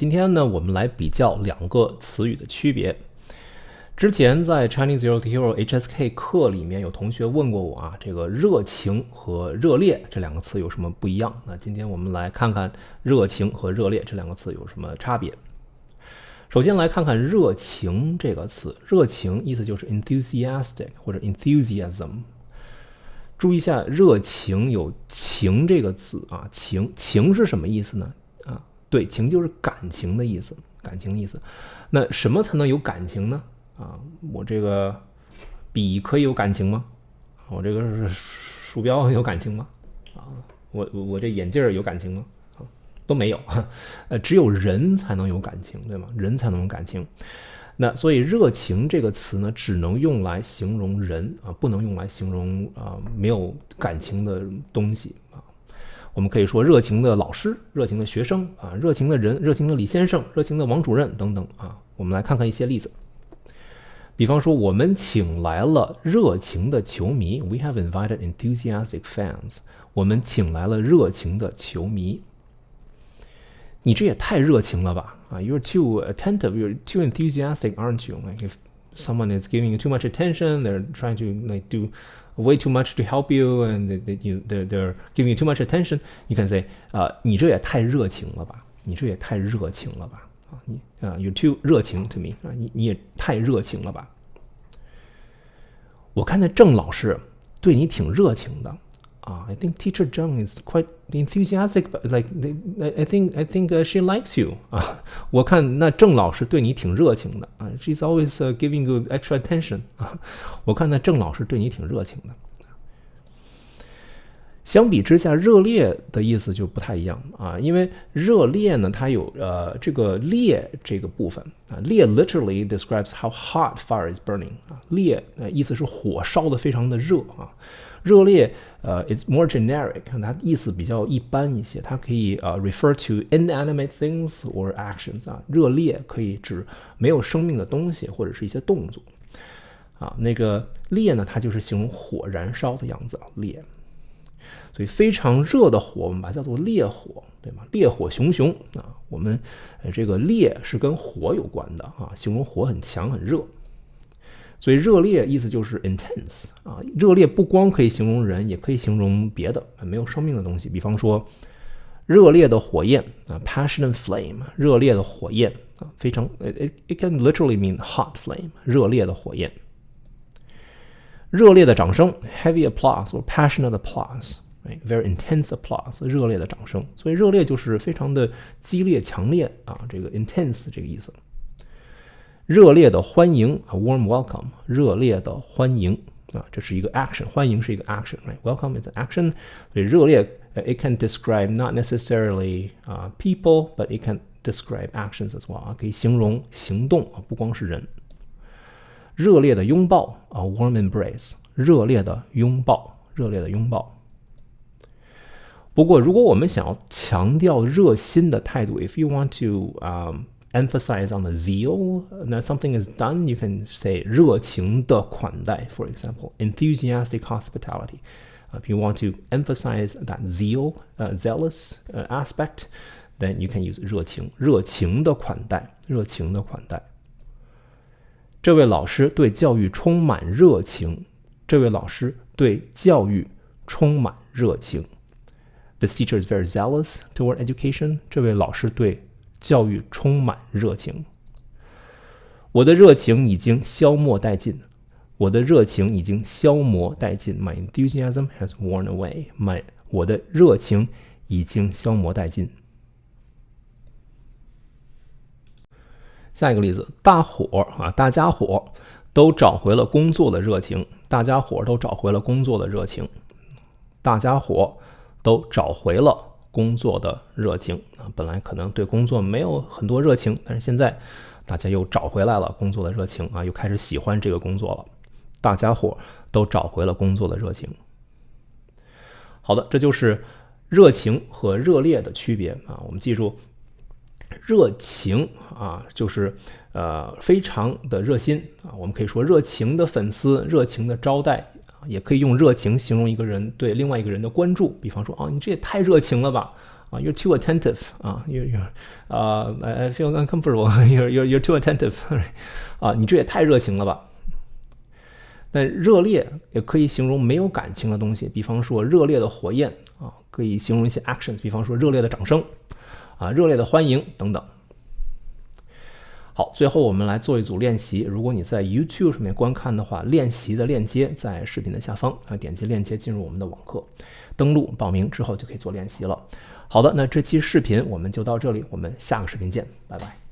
今天呢，我们来比较两个词语的区别。之前在 Chinese Zero to Hero HSK 课里面，有同学问过我啊，这个热情和热烈这两个词有什么不一样？那今天我们来看看热情和热烈这两个词有什么差别。首先来看看热情这个词，热情意思就是 enthusiastic 或者 enthusiasm。注意一下，热情有情这个字啊，情是什么意思呢？啊，对，情就是感情的意思，感情的意思。那什么才能有感情呢？啊，我这个笔可以有感情吗？我这个鼠标有感情吗？啊，我这眼镜有感情吗？啊，都没有。只有人才能有感情，对吗？人才能有感情。那所以热情这个词呢，只能用来形容人啊，不能用来形容没有感情的东西啊。我们可以说热情的老师、热情的学生啊、热情的人、热情的李先生、热情的王主任等等啊。我们来看看一些例子。比方说，我们请来了热情的球迷 ，We have invited enthusiastic fans。我们请来了热情的球迷。你这也太热情了吧！You're too attentive, you're too enthusiastic, aren't you? Like if someone is giving you too much attention, they're trying to like do way too much to help you, and they're giving you too much attention. You can say, 你这也太热情了吧！你这也太热情了吧！you're too 热情 to me 你也太热情了吧！我看那郑老师对你挺热情的。I think Teacher Zheng is quite enthusiastic, but like I think she likes you. 我看那郑老师对你挺热情的啊。She's always giving you extra attention. 我看那郑老师对你挺热情的。相比之下，热烈的意思就不太一样啊，因为热烈呢，它有这个烈这个部分啊，烈 literally describes how hot fire is burning 啊，烈意思是火烧的非常的热啊。热烈it's more generic， 它意思比较一般一些，它可以refer to inanimate things or actions 啊，热烈可以指没有生命的东西或者是一些动作啊。那个烈呢，它就是形容火燃烧的样子，烈。所以非常热的火，我们把它叫做烈火，对吗？烈火熊熊啊，我们这个烈是跟火有关的啊，形容火很强很热。所以热烈意思就是 intense 啊，热烈不光可以形容人，也可以形容别的没有生命的东西。比方说热烈的火焰啊 ，passionate flame， 热烈的火焰啊，非常 it can literally mean hot flame， 热烈的火焰。热烈的掌声 ，heavy applause or passionate applause。Very intense applause， 热烈的掌声，所以热烈就是非常的激烈、强烈啊，这个 intense 这个意思。热烈的欢迎 ，a warm welcome， 热烈的欢迎啊，这是一个 action， 欢迎是一个 action，right？Welcome is an action， 所以热烈it can describe not necessarily people， but it can describe actions as well 啊，可以形容行动啊，不光是人。热烈的拥抱 ，a warm embrace， 热烈的拥抱，热烈的拥抱。不过，如果我们想要强调热心的态度 ，if you want to emphasize on the zeal that something is done, you can say 热情的款待 ，for example, enthusiastic hospitality. If you want to emphasize that zeal, zealous aspect, then you can use 热情，热情的款待，热情的款待。这位老师对教育充满热情，这位老师对教育充满热情。This teacher is very zealous toward education. 这位老师对教育充满热情。我的热情已经消磨殆尽。我的热情已经消磨殆尽。My enthusiasm has worn away. 我的热情已经消磨殆尽。下一个例子，大家伙都找回了工作的热情。大家伙都找回了工作的热情。大家伙都找回了工作的热情啊！本来可能对工作没有很多热情，但是现在大家又找回来了工作的热情啊，又开始喜欢这个工作了。大家伙都找回了工作的热情。好的，这就是热情和热烈的区别啊！我们记住，热情啊，就是非常的热心啊，我们可以说热情的粉丝，热情的招待。也可以用热情形容一个人对另外一个人的关注，比方说你这也太热情了吧 You're too attentive 啊，I feel uncomfortable you're too attentive 你这也太热情了吧。但热烈也可以形容没有感情的东西，比方说热烈的火焰可以形容一些 actions， 比方说热烈的掌声热烈的欢迎等等。好，最后我们来做一组练习。如果你在 YouTube 上面观看的话，练习的链接在视频的下方点击链接进入我们的网课，登录报名之后就可以做练习了。好的，那这期视频我们就到这里，我们下个视频见，拜拜。